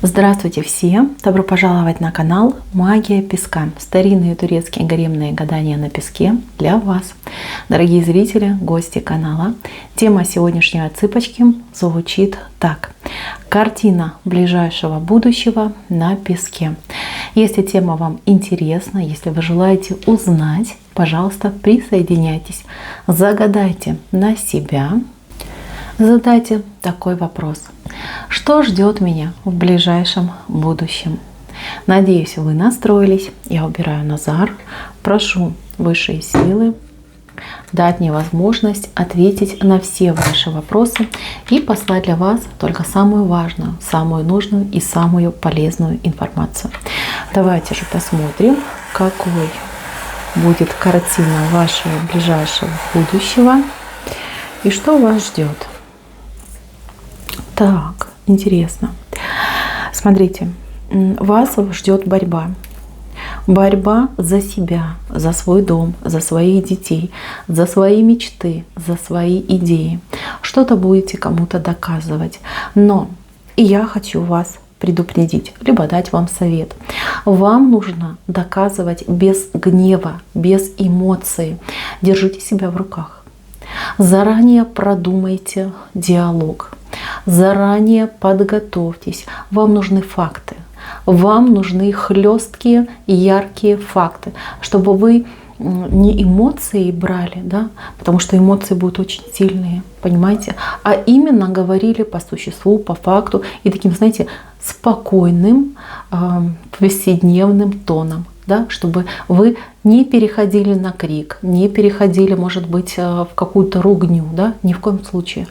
Здравствуйте всем! Добро пожаловать на канал Магия Песка. Старинные турецкие гаремные гадания на песке для вас. Дорогие зрители, гости канала. Тема сегодняшней цыпочки звучит так. Картина ближайшего будущего на песке. Если тема вам интересна, если вы желаете узнать, пожалуйста, присоединяйтесь. Загадайте на себя. Задайте такой вопрос. Что ждет меня в ближайшем будущем? Надеюсь, вы настроились. Я убираю Назар. Прошу высшие силы дать мне возможность ответить на все ваши вопросы и послать для вас только самую важную, самую нужную и самую полезную информацию. Давайте же посмотрим, какой будет картина вашего ближайшего будущего и что вас ждет. Так, интересно. Смотрите, вас ждет борьба. Борьба за себя, за свой дом, за своих детей, за свои мечты, за свои идеи. Что-то будете кому-то доказывать. Но и я хочу вас предупредить, либо дать вам совет. Вам нужно доказывать без гнева, без эмоций. Держите себя в руках. Заранее продумайте диалог. Заранее подготовьтесь. Вам нужны факты. Вам нужны хлесткие, яркие факты, чтобы вы не эмоции брали, да, потому что эмоции будут очень сильные, понимаете, а именно говорили по существу, по факту и таким, знаете, спокойным, повседневным тоном. Да, чтобы вы не переходили на крик, не переходили, может быть, в какую-то ругню, да, ни в коем случае.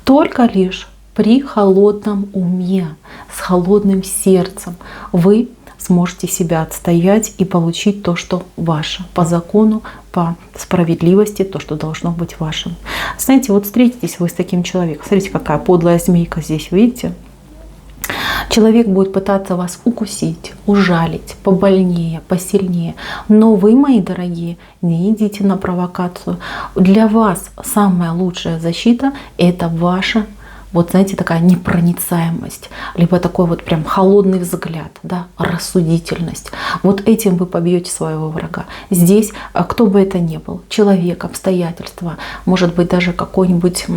Только лишь при холодном уме, с холодным сердцем вы сможете себя отстоять и получить то, что ваше, по закону, по справедливости, то, что должно быть вашим. Знаете, вот встретитесь вы с таким человеком, смотрите, какая подлая змейка здесь, видите? Человек будет пытаться вас укусить, ужалить побольнее, посильнее. Но вы, мои дорогие, не идите на провокацию. Для вас самая лучшая защита – это ваша, вот знаете, такая непроницаемость, либо такой вот прям холодный взгляд, да, рассудительность. Вот этим вы побьете своего врага. Здесь, кто бы это ни был, человек, обстоятельства, может быть даже какой-нибудь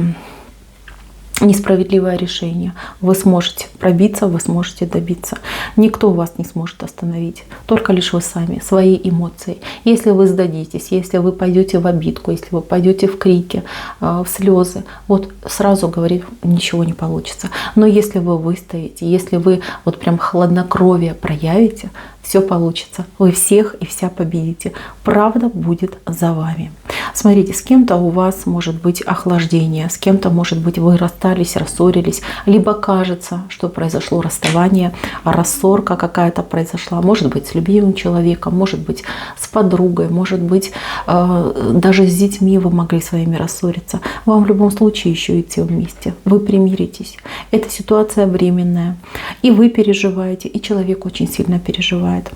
несправедливое решение. Вы сможете пробиться, вы сможете добиться. Никто вас не сможет остановить. Только лишь вы сами, свои эмоции. Если вы сдадитесь, если вы пойдете в обидку, если вы пойдете в крики, в слезы, вот сразу говорю, ничего не получится. Но если вы выстоите, если вы вот прям хладнокровие проявите, все получится. Вы всех и вся победите. Правда будет за вами. Смотрите, с кем-то у вас может быть охлаждение, с кем-то, может быть, вы расстались, рассорились, либо кажется, что произошло расставание, рассорка какая-то произошла, может быть, с любимым человеком, может быть, с подругой, может быть, даже с детьми вы могли своими рассориться. Вам в любом случае еще идти вместе. Вы примиритесь. Эта ситуация временная. И вы переживаете, и человек очень сильно переживает.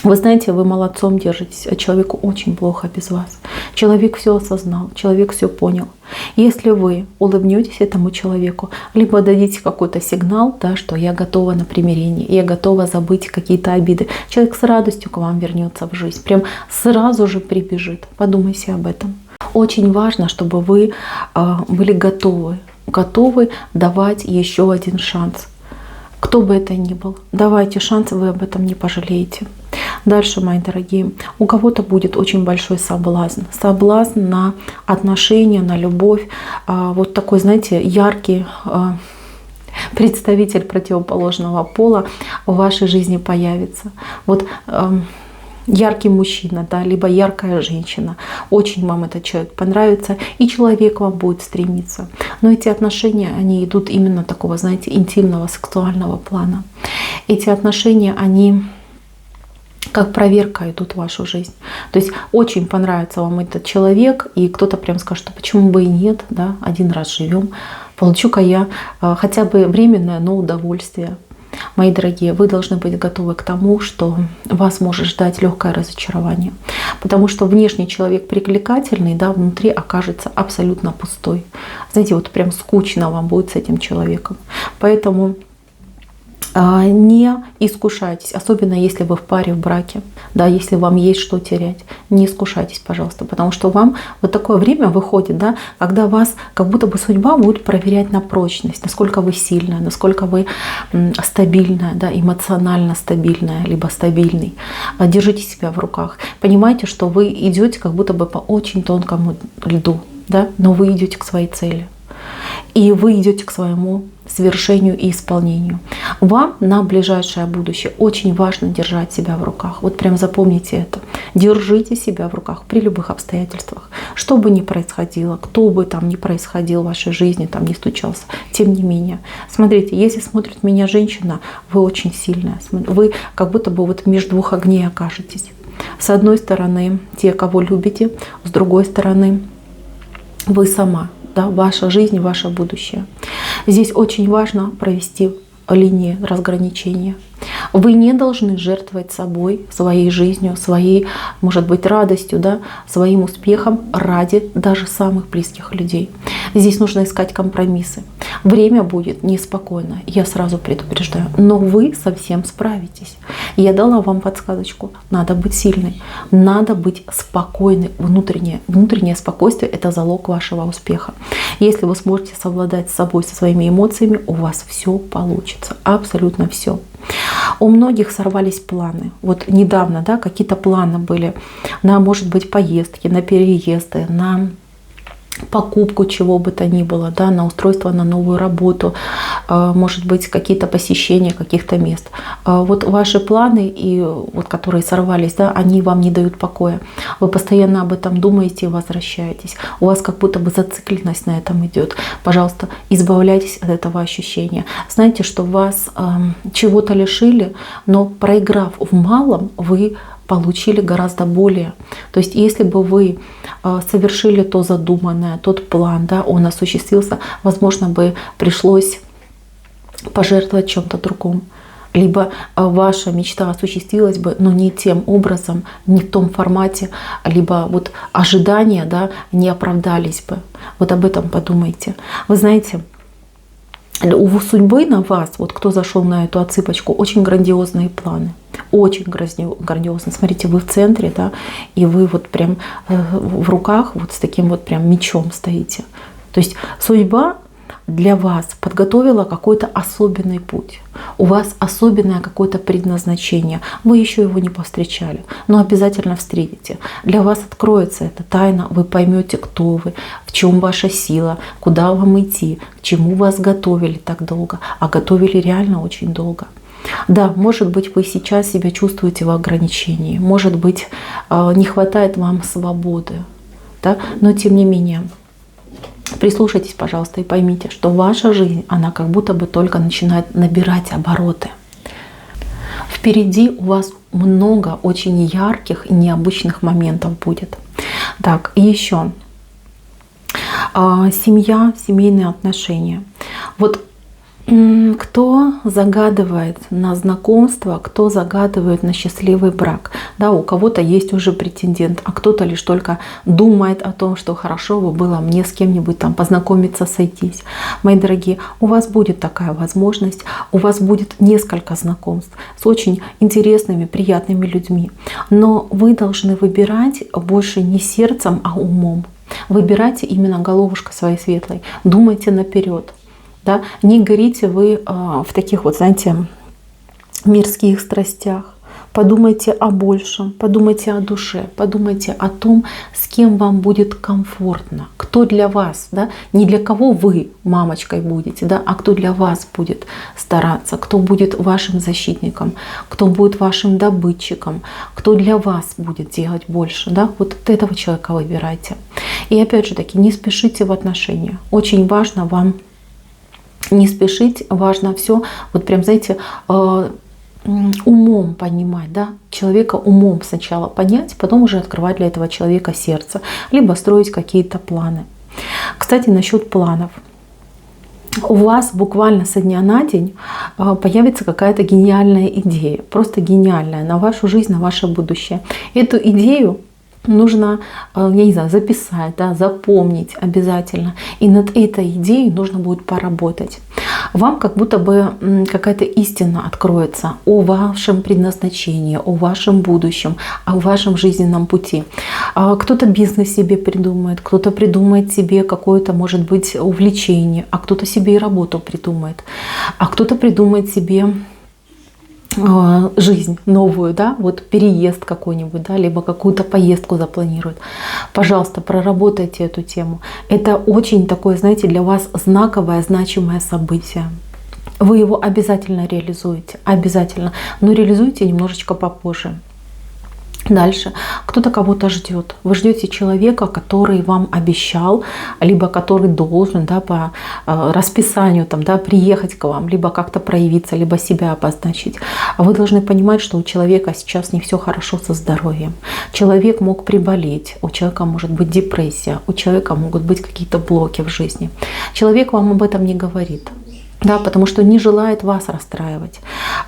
Вы знаете, вы молодцом держитесь, а человеку очень плохо без вас. Человек все осознал, человек все понял. Если вы улыбнетесь этому человеку, либо дадите какой-то сигнал, да, что я готова на примирение, я готова забыть какие-то обиды, человек с радостью к вам вернется в жизнь, прям сразу же прибежит. Подумайте об этом. Очень важно, чтобы вы были готовы давать еще один шанс. Кто бы это ни был, давайте шанс, вы об этом не пожалеете. Дальше, мои дорогие, у кого-то будет очень большой соблазн. Соблазн на отношения, на любовь. Вот такой, знаете, яркий представитель противоположного пола в вашей жизни появится. Вот яркий мужчина, да, либо яркая женщина. Очень вам этот человек понравится, и человек вам будет стремиться. Но эти отношения, они идут именно такого, знаете, интимного, сексуального плана. Эти отношения, они как проверка идут в вашу жизнь. То есть очень понравится вам этот человек, и кто-то прям скажет, что почему бы и нет, да, один раз живем, получу-ка я хотя бы временное, но удовольствие. Мои дорогие, вы должны быть готовы к тому, что вас может ждать легкое разочарование. Потому что внешний человек привлекательный, да, внутри окажется абсолютно пустой. Знаете, вот прям скучно вам будет с этим человеком. Поэтому Не искушайтесь, особенно если вы в паре, в браке, да, если вам есть что терять, не искушайтесь, пожалуйста, потому что вам вот такое время выходит, да, когда вас как будто бы судьба будет проверять на прочность, насколько вы сильная, насколько вы стабильная, да, эмоционально стабильная, либо стабильный. Держите себя в руках, понимаете, что вы идете как будто бы по очень тонкому льду, да, но вы идете к своей цели. И вы идете к своему свершению и исполнению. Вам на ближайшее будущее очень важно держать себя в руках. Вот прям запомните это. Держите себя в руках при любых обстоятельствах. Что бы ни происходило, кто бы там ни происходил в вашей жизни, там не стучался. Тем не менее, смотрите, если смотрит меня женщина, вы очень сильная. Вы как будто бы вот между двух огней окажетесь. С одной стороны, те, кого любите, с другой стороны, вы сама. Да, ваша жизнь, ваше будущее. Здесь очень важно провести линии разграничения. Вы не должны жертвовать собой, своей жизнью, своей, может быть, радостью, да, своим успехом ради даже самых близких людей. Здесь нужно искать компромиссы. Время будет неспокойно, я сразу предупреждаю, но вы совсем справитесь. Я дала вам подсказочку. Надо быть сильной, надо быть спокойной. Внутреннее спокойствие – это залог вашего успеха. Если вы сможете совладать с собой, со своими эмоциями, у вас все получится, абсолютно все. У многих сорвались планы. Вот недавно, да, какие-то планы были на, может быть, поездки, на переезды, на покупку чего бы то ни было, да, на устройство на новую работу, может быть, какие-то посещения каких-то мест. Вот ваши планы, и вот, которые сорвались, да, они вам не дают покоя. Вы постоянно об этом думаете и возвращаетесь. У вас как будто бы зацикленность на этом идет. Пожалуйста, избавляйтесь от этого ощущения. Знаете, что вас чего-то лишили, но проиграв в малом, вы получили гораздо более. То есть если бы вы совершили то задуманное, тот план, да, он осуществился, возможно, бы пришлось пожертвовать чем-то другим. Либо ваша мечта осуществилась бы, но не тем образом, не в том формате, либо вот ожидания, да, не оправдались бы. Вот об этом подумайте. Вы знаете, у судьбы на вас, вот кто зашел на эту отсыпочку, очень грандиозные планы. Очень грандиозно. Смотрите, вы в центре, да, и вы вот прям в руках вот с таким вот прям мечом стоите. То есть судьба для вас подготовила какой-то особенный путь. У вас особенное какое-то предназначение. Вы еще его не повстречали, но обязательно встретите. Для вас откроется эта тайна, вы поймете, кто вы, в чем ваша сила, куда вам идти, к чему вас готовили так долго, а готовили реально очень долго. Да, может быть, вы сейчас себя чувствуете в ограничении, может быть, не хватает вам свободы, да? Но тем не менее, прислушайтесь, пожалуйста, и поймите, что ваша жизнь, она как будто бы только начинает набирать обороты. Впереди у вас много очень ярких и необычных моментов будет. Так, и еще семья, семейные отношения. Вот кто загадывает на знакомство, кто загадывает на счастливый брак. Да, у кого-то есть уже претендент, а кто-то лишь только думает о том, что хорошо бы было мне с кем-нибудь там познакомиться, сойтись. Мои дорогие, у вас будет такая возможность, у вас будет несколько знакомств с очень интересными, приятными людьми. Но вы должны выбирать больше не сердцем, а умом. Выбирайте именно головушкой своей светлой. Думайте наперед. Да? Не горите вы в таких вот, знаете, мирских страстях. Подумайте о большем, подумайте о душе, подумайте о том, с кем вам будет комфортно, кто для вас, да? Не для кого вы мамочкой будете, да? А кто для вас будет стараться, кто будет вашим защитником, кто будет вашим добытчиком, кто для вас будет делать больше. Да? Вот этого человека выбирайте. И опять же таки, не спешите в отношениях. Очень важно вам не спешить, важно все, вот прям, знаете, умом понимать, да, человека умом сначала понять, потом уже открывать для этого человека сердце, либо строить какие-то планы. Кстати, насчет планов. У вас буквально со дня на день появится какая-то гениальная идея, просто гениальная, на вашу жизнь, на ваше будущее. Эту идею нужно, я не знаю, записать, да, запомнить обязательно. И над этой идеей нужно будет поработать. Вам как будто бы какая-то истина откроется о вашем предназначении, о вашем будущем, о вашем жизненном пути. Кто-то бизнес себе придумает, кто-то придумает себе какое-то, может быть, увлечение, а кто-то себе и работу придумает, а кто-то придумает себе жизнь новую, да, вот переезд какой-нибудь, да, либо какую-то поездку запланирует. Пожалуйста, проработайте эту тему. Это очень такое, знаете, для вас знаковое, значимое событие. Вы его обязательно реализуете, обязательно, но реализуйте немножечко попозже. Дальше. Кто-то кого-то ждет. Вы ждете человека, который вам обещал, либо который должен, да, по расписанию там, да, приехать к вам, либо как-то проявиться, либо себя обозначить. Вы должны понимать, что у человека сейчас не все хорошо со здоровьем. Человек мог приболеть, у человека может быть депрессия, у человека могут быть какие-то блоки в жизни. Человек вам об этом не говорит. Да, потому что не желает вас расстраивать.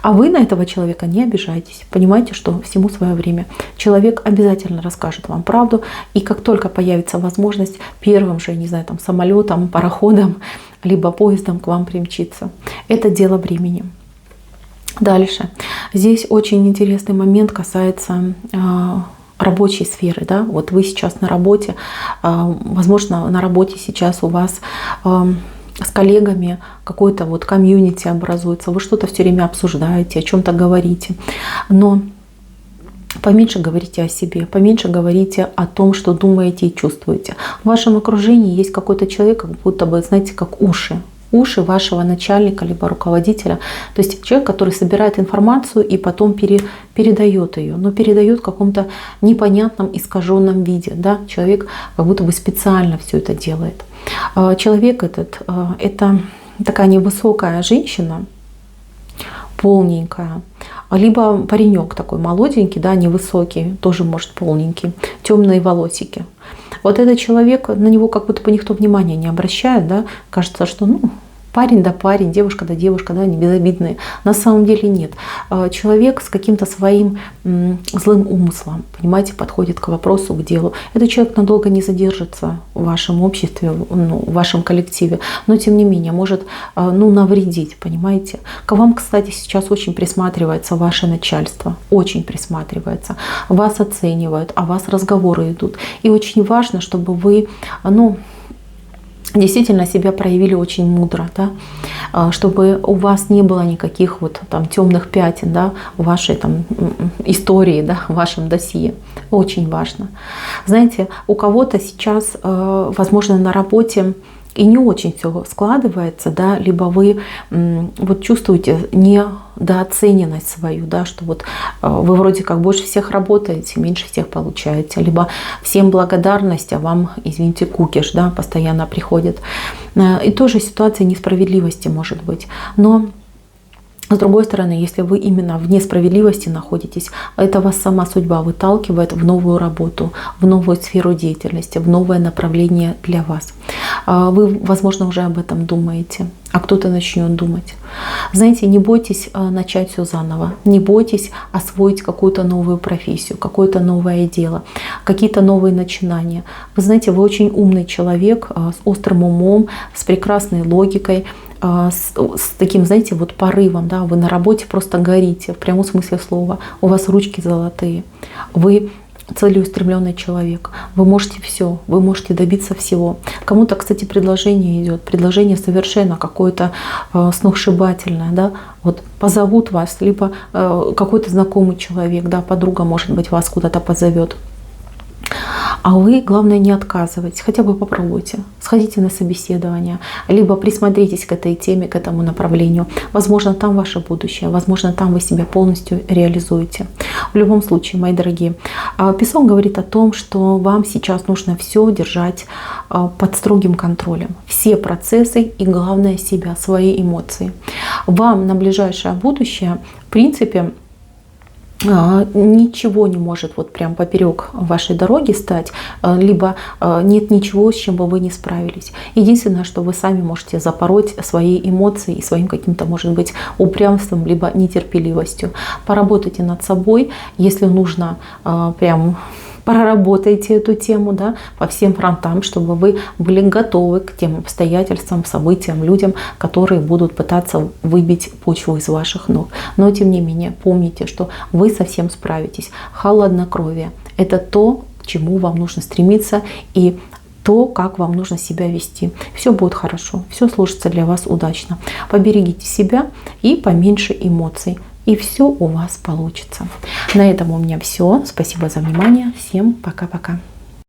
А вы на этого человека не обижайтесь. Понимаете, что всему свое время. Человек обязательно расскажет вам правду. И как только появится возможность, первым же, не знаю, там, самолетом, пароходом, либо поездом к вам примчиться. Это дело времени. Дальше. Здесь очень интересный момент касается рабочей сферы. Да? Вот вы сейчас на работе. Возможно, на работе сейчас у вас с коллегами какой-то вот комьюнити образуется, вы что-то все время обсуждаете, о чем-то говорите, но поменьше говорите о себе, поменьше говорите о том, что думаете и чувствуете. В вашем окружении есть какой-то человек, как будто бы, знаете, как уши вашего начальника либо руководителя. То есть человек, который собирает информацию и потом передает ее, но передает в каком-то непонятном, искаженном виде. Да? Человек как будто бы специально все это делает. Человек этот — это такая невысокая женщина, полненькая, либо паренек такой молоденький, да, невысокий, тоже может полненький, темные волосики. Вот этот человек, на него как будто бы никто внимания не обращает, да, кажется, что парень да парень, девушка да девушка, да, они безобидные. На самом деле нет. Человек с каким-то своим злым умыслом, понимаете, подходит к вопросу, к делу. Этот человек надолго не задержится в вашем обществе, в вашем коллективе, но тем не менее может навредить, понимаете. К вам, кстати, сейчас очень присматривается ваше начальство, очень присматривается. Вас оценивают, о вас разговоры идут. И очень важно, чтобы вы, действительно себя проявили очень мудро, да? Чтобы у вас не было никаких вот там темных пятен, да, в вашей там истории, да, в вашем досье. Очень важно. Знаете, у кого-то сейчас, возможно, на работе и не очень все складывается, да, либо вы вот чувствуете недооцененность свою, да, что вот вы вроде как больше всех работаете, меньше всех получаете, либо всем благодарность, а вам, извините, кукиш, да, постоянно приходит. И тоже ситуация несправедливости может быть. Но с другой стороны, если вы именно в несправедливости находитесь, это вас сама судьба выталкивает в новую работу, в новую сферу деятельности, в новое направление для вас. Вы, возможно, уже об этом думаете, а кто-то начнет думать. Знаете, не бойтесь начать все заново, не бойтесь освоить какую-то новую профессию, какое-то новое дело, какие-то новые начинания. Вы знаете, вы очень умный человек, с острым умом, с прекрасной логикой, с таким, знаете, вот порывом, да, вы на работе просто горите, в прямом смысле слова, у вас ручки золотые, вы целеустремленный человек, вы можете все, вы можете добиться всего. Кому-то, кстати, предложение идет, предложение совершенно какое-то сногсшибательное, да, вот позовут вас, либо какой-то знакомый человек, да, подруга, может быть, вас куда-то позовет. А вы, главное, не отказывайтесь, хотя бы попробуйте, сходите на собеседование, либо присмотритесь к этой теме, к этому направлению. Возможно, там ваше будущее, возможно, там вы себя полностью реализуете. В любом случае, мои дорогие, Песок говорит о том, что вам сейчас нужно все держать под строгим контролем. Все процессы и, главное, себя, свои эмоции. Вам на ближайшее будущее, в принципе, ничего не может вот прям поперек вашей дороги стать, либо нет ничего, с чем бы вы не справились. Единственное, что вы сами можете запороть свои эмоции и своим каким-то, может быть, упрямством, либо нетерпеливостью. Поработайте над собой, если нужно прям проработайте эту тему, да, по всем фронтам, чтобы вы были готовы к тем обстоятельствам, событиям, людям, которые будут пытаться выбить почву из ваших ног. Но тем не менее, помните, что вы совсем справитесь. Хладнокровие – это то, к чему вам нужно стремиться, и то, как вам нужно себя вести. Все будет хорошо, все сложится для вас удачно. Поберегите себя и поменьше эмоций. И все у вас получится. На этом у меня все. Спасибо за внимание. Всем пока-пока.